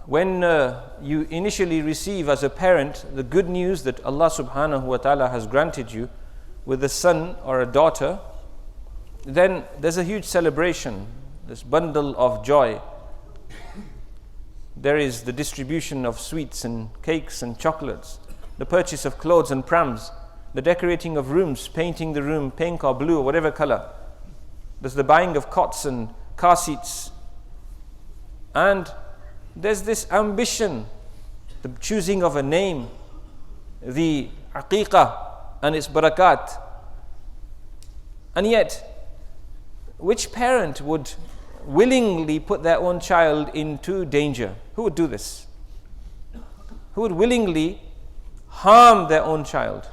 When you initially receive as a parent the good news that Allah subhanahu wa ta'ala has granted you with a son or a daughter, then there's a huge celebration, this bundle of joy. There is the distribution of sweets and cakes and chocolates, the purchase of clothes and prams, the decorating of rooms, painting the room pink or blue or whatever color. There's the buying of cots and car seats. And there's this ambition, the choosing of a name, the aqiqah and its barakat. And yet, which parent would willingly put their own child into danger? Who would do this? Who would willingly harm their own child?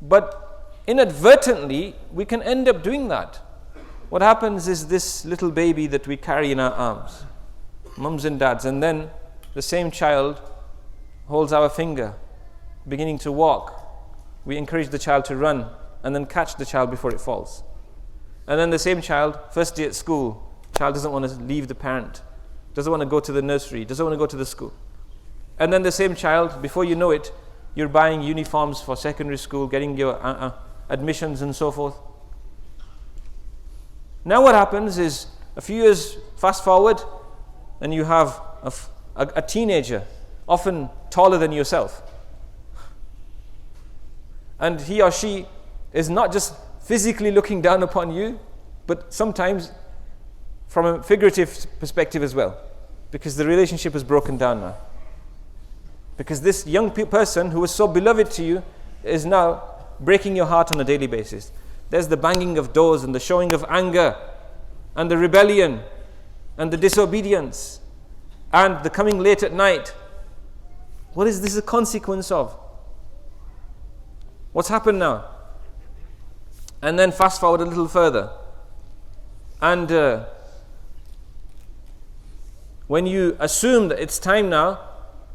But inadvertently, we can end up doing that. What happens is this little baby that we carry in our arms, mums and dads, and then the same child holds our finger, beginning to walk. We encourage the child to run and then catch the child before it falls. And then the same child, first day at school, child doesn't want to leave the parent, doesn't want to go to the nursery, doesn't want to go to the school. And then the same child, before you know it, you're buying uniforms for secondary school, getting your admissions and so forth. Now what happens is, a few years fast forward, and you have a teenager, often taller than yourself. And he or she is not just physically looking down upon you, but sometimes from a figurative perspective as well, because the relationship is broken down now. Because this young person who was so beloved to you is now breaking your heart on a daily basis. There's the banging of doors and the showing of anger and the rebellion and the disobedience and the coming late at night. What is this a consequence of? What's happened now? And then fast forward a little further. And when you assume that it's time now,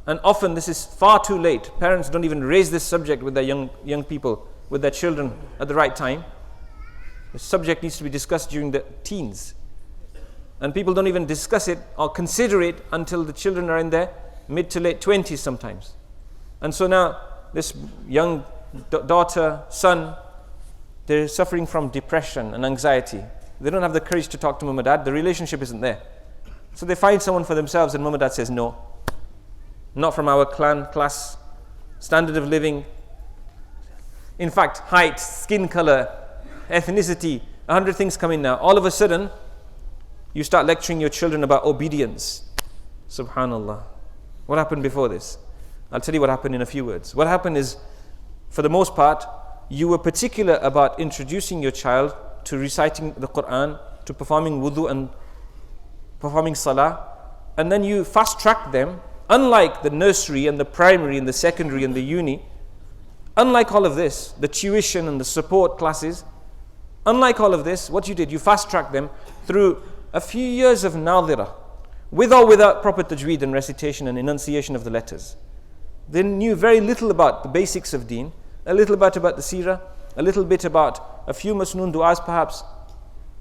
and often this is far too late, parents don't even raise this subject with their young people, with their children at the right time. The subject needs to be discussed during the teens. And people don't even discuss it or consider it until the children are in their mid to late 20s sometimes. And so now this young daughter, son, they're suffering from depression and anxiety. They don't have the courage to talk to mom and dad. The relationship isn't there. So they find someone for themselves, and mom and dad says, no, not from our class, standard of living. In fact, height, skin color, ethnicity, 100 things come in now. All of a sudden, you start lecturing your children about obedience. Subhanallah. What happened before this? I'll tell you what happened in a few words. What happened is, for the most part, you were particular about introducing your child to reciting the Quran, to performing wudu and performing salah, and then you fast-tracked them. Unlike the nursery and the primary and the secondary and the uni, unlike all of this, the tuition and the support classes, unlike all of this, what you did, you fast-tracked them through a few years of nadhira, with or without proper tajweed and recitation and enunciation of the letters. They knew very little about the basics of deen, a little bit about the seerah, a little bit about a few masnoon du'as perhaps,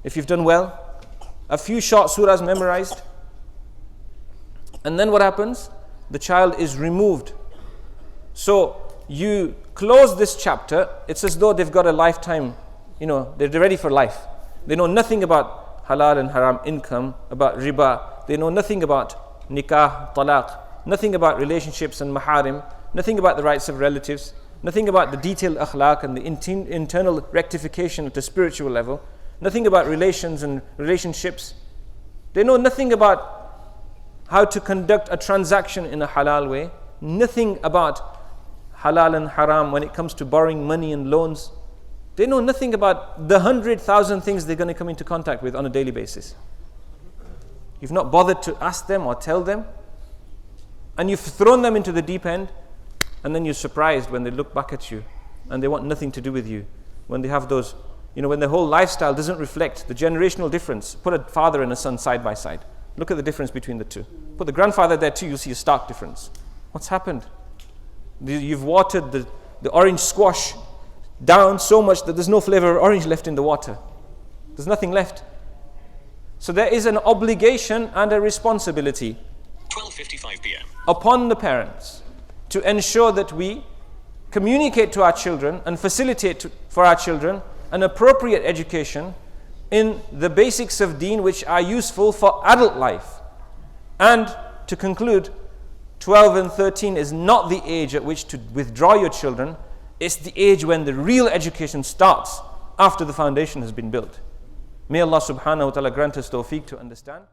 if you've done well, a few short surahs memorized. And then what happens? The child is removed. So you close this chapter, it's as though they've got a lifetime, they're ready for life. They know nothing about halal and haram income, about riba. They know nothing about nikah, talaq, nothing about relationships and maharim, nothing about the rights of relatives, nothing about the detailed akhlaq and the internal rectification at a spiritual level, nothing about relations and relationships. They know nothing about how to conduct a transaction in a halal way, nothing about halal and haram when it comes to borrowing money and loans. They know nothing about the 100,000 things they're going to come into contact with on a daily basis. You've not bothered to ask them or tell them, and you've thrown them into the deep end, and then you're surprised when they look back at you and they want nothing to do with you. When they have those, when their whole lifestyle doesn't reflect the generational difference. Put a father and a son side by side. Look at the difference between the two. Put the grandfather there too, you'll see a stark difference. What's happened? You've watered the orange squash down so much that there's no flavor of orange left in the water. There's nothing left. So there is an obligation and a responsibility 12:55 p.m. upon the parents to ensure that we communicate to our children and facilitate for our children an appropriate education in the basics of deen which are useful for adult life. And to conclude, 12 and 13 is not the age at which to withdraw your children. It's the age when the real education starts after the foundation has been built. May Allah subhanahu wa ta'ala grant us tawfiq to understand.